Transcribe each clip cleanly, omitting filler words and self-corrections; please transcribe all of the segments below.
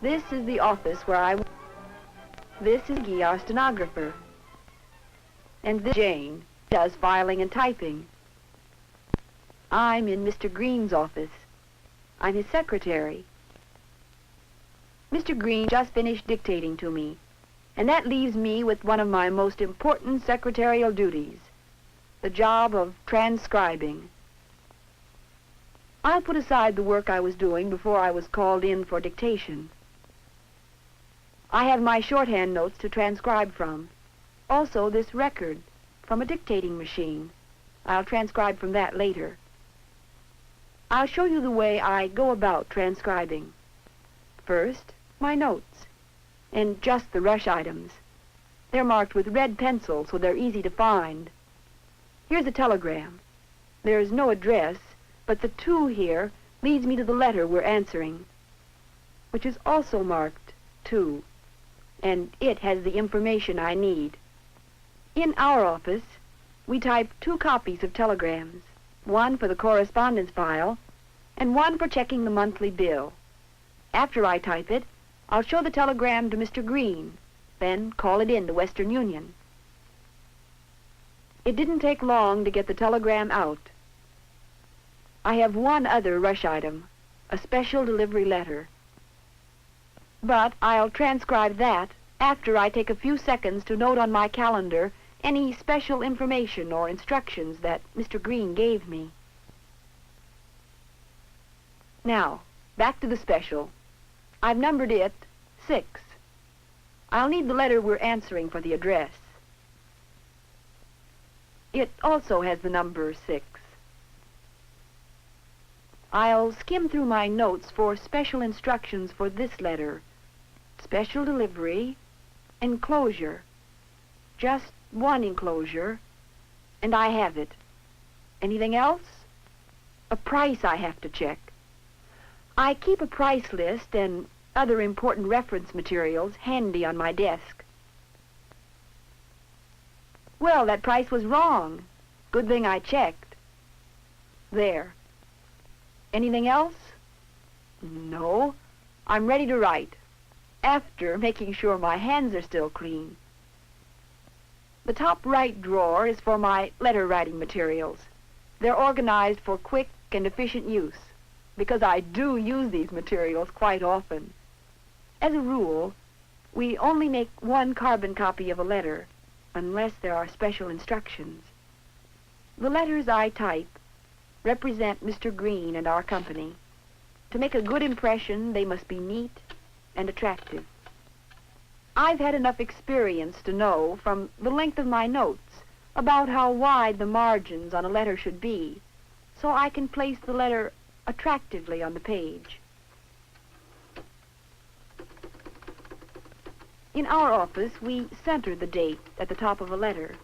This is the office where This is Guy, our stenographer. And this Jane does filing and typing. I'm in Mr. Green's office. I'm his secretary. Mr. Green just finished dictating to me, and that leaves me with one of my most important secretarial duties, the job of transcribing. I'll put aside the work I was doing before I was called in for dictation. I have my shorthand notes to transcribe from. Also this record from a dictating machine. I'll transcribe from that later. I'll show you the way I go about transcribing. First, my notes, and just the rush items. They're marked with red pencil, so they're easy to find. Here's a telegram. There's no address, but the 2 here leads me to the letter we're answering, which is also marked 2, and it has the information I need. In our office, we type 2 copies of telegrams, one for the correspondence file, and one for checking the monthly bill. After I type it, I'll show the telegram to Mr. Green, then call it in to Western Union. It didn't take long to get the telegram out. I have one other rush item, a special delivery letter. But I'll transcribe that after I take a few seconds to note on my calendar any special information or instructions that Mr. Green gave me. Now, back to the special. I've numbered it 6. I'll need the letter we're answering for the address. It also has the number 6. I'll skim through my notes for special instructions for this letter. Special delivery, enclosure. Just one enclosure, and I have it. Anything else? A price I have to check. I keep a price list and other important reference materials handy on my desk. Well, that price was wrong. Good thing I checked. There. Anything else? No. I'm ready to write, after making sure my hands are still clean. The top right drawer is for my letter writing materials. They're organized for quick and efficient use, because I do use these materials quite often. As a rule, we only make one carbon copy of a letter, unless there are special instructions. The letters I type represent Mr. Green and our company. To make a good impression, they must be neat and attractive. I've had enough experience to know, from the length of my notes, about how wide the margins on a letter should be, so I can place the letter attractively on the page. In our office, we center the date at the top of a letter.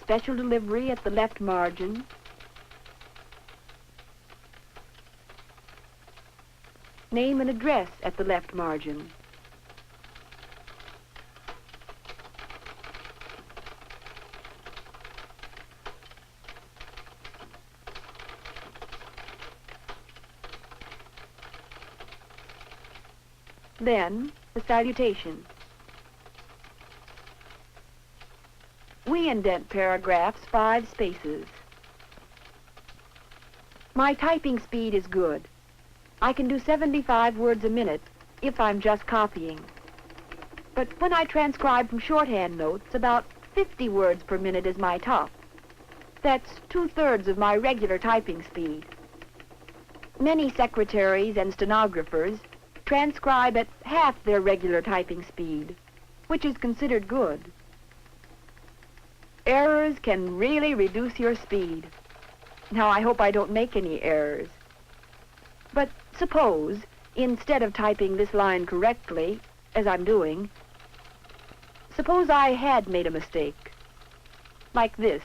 Special delivery at the left margin. Name and address at the left margin. Then, the salutation. We indent paragraphs 5 spaces. My typing speed is good. I can do 75 words a minute if I'm just copying. But when I transcribe from shorthand notes, about 50 words per minute is my top. That's 2/3 of my regular typing speed. Many secretaries and stenographers transcribe at half their regular typing speed, which is considered good. Errors can really reduce your speed. Now, I hope I don't make any errors. But suppose, instead of typing this line correctly, as I'm doing, suppose I had made a mistake, like this.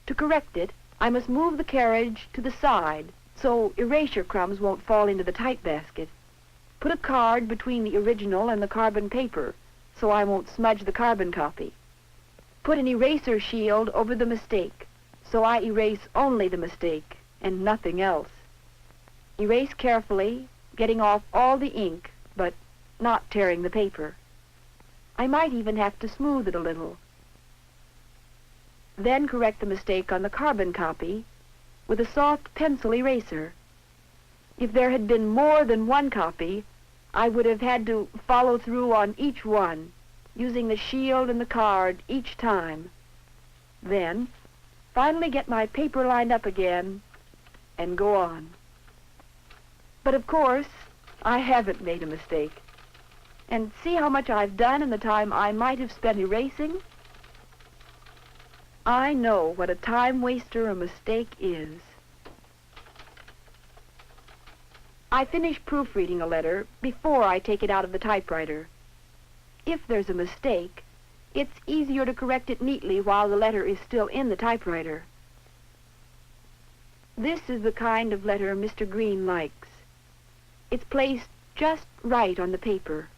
To correct it, I must move the carriage to the side, so erasure crumbs won't fall into the type basket. Put a card between the original and the carbon paper, so I won't smudge the carbon copy. Put an eraser shield over the mistake, so I erase only the mistake and nothing else. Erase carefully, getting off all the ink, but not tearing the paper. I might even have to smooth it a little. Then correct the mistake on the carbon copy with a soft pencil eraser. If there had been more than one copy, I would have had to follow through on each one, using the shield and the card each time. Then, finally get my paper lined up again and go on. But of course, I haven't made a mistake. And see how much I've done in the time I might have spent erasing? I know what a time waster a mistake is. I finish proofreading a letter before I take it out of the typewriter. If there's a mistake, it's easier to correct it neatly while the letter is still in the typewriter. This is the kind of letter Mr. Green likes. It's placed just right on the paper.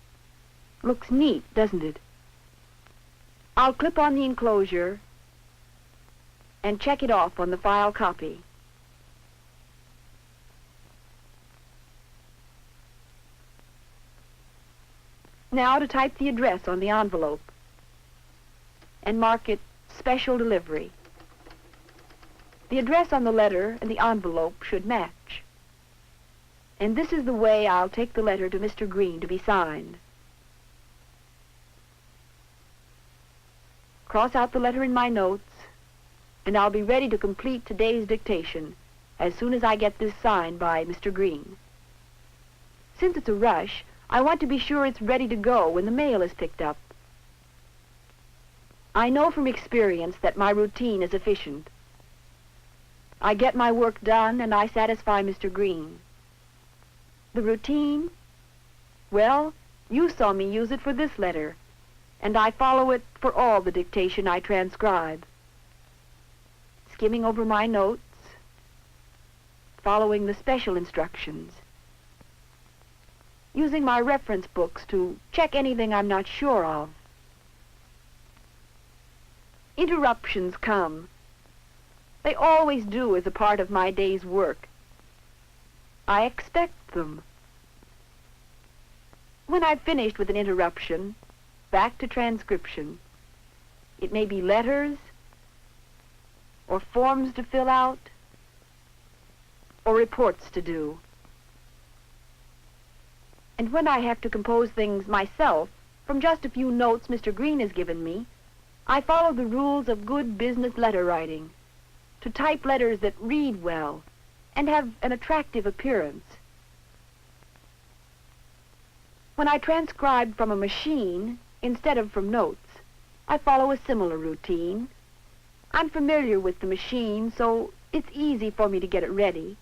Looks neat, doesn't it? I'll clip on the enclosure and check it off on the file copy. Now to type the address on the envelope and mark it Special Delivery. The address on the letter and the envelope should match. And this is the way I'll take the letter to Mr. Green to be signed. Cross out the letter in my notes, and I'll be ready to complete today's dictation as soon as I get this signed by Mr. Green. Since it's a rush, I want to be sure it's ready to go when the mail is picked up. I know from experience that my routine is efficient. I get my work done and I satisfy Mr. Green. The routine? Well, you saw me use it for this letter, and I follow it for all the dictation I transcribe. Skimming over my notes, following the special instructions, using my reference books to check anything I'm not sure of. Interruptions come. They always do as a part of my day's work. I expect them. When I've finished with an interruption, back to transcription. It may be letters, or forms to fill out, or reports to do. And when I have to compose things myself, from just a few notes Mr. Green has given me, I follow the rules of good business letter writing, to type letters that read well and have an attractive appearance. When I transcribe from a machine instead of from notes, I follow a similar routine. I'm familiar with the machine, so it's easy for me to get it ready.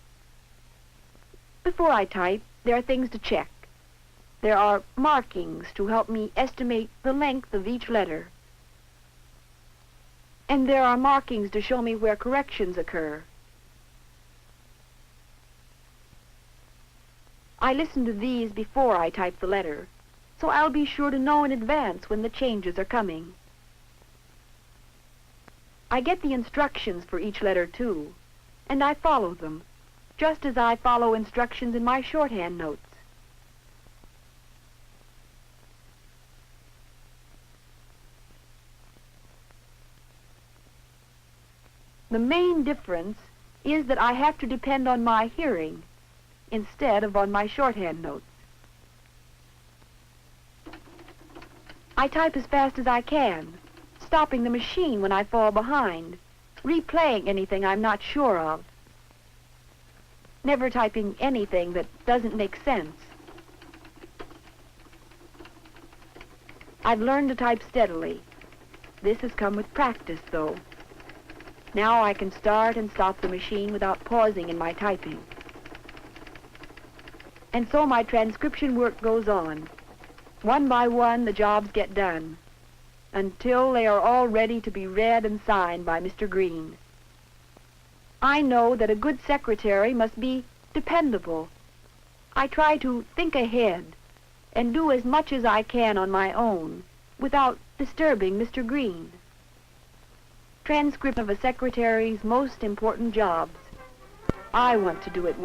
Before I type, there are things to check. There are markings to help me estimate the length of each letter. And there are markings to show me where corrections occur. I listen to these before I type the letter, so I'll be sure to know in advance when the changes are coming. I get the instructions for each letter, too, and I follow them, just as I follow instructions in my shorthand notes. The main difference is that I have to depend on my hearing instead of on my shorthand notes. I type as fast as I can, stopping the machine when I fall behind, replaying anything I'm not sure of, never typing anything that doesn't make sense. I've learned to type steadily. This has come with practice, though. Now I can start and stop the machine without pausing in my typing. And so my transcription work goes on. One by one, the jobs get done, until they are all ready to be read and signed by Mr. Green. I know that a good secretary must be dependable. I try to think ahead and do as much as I can on my own, without disturbing Mr. Green. Transcript of a secretary's most important jobs. I want to do it well.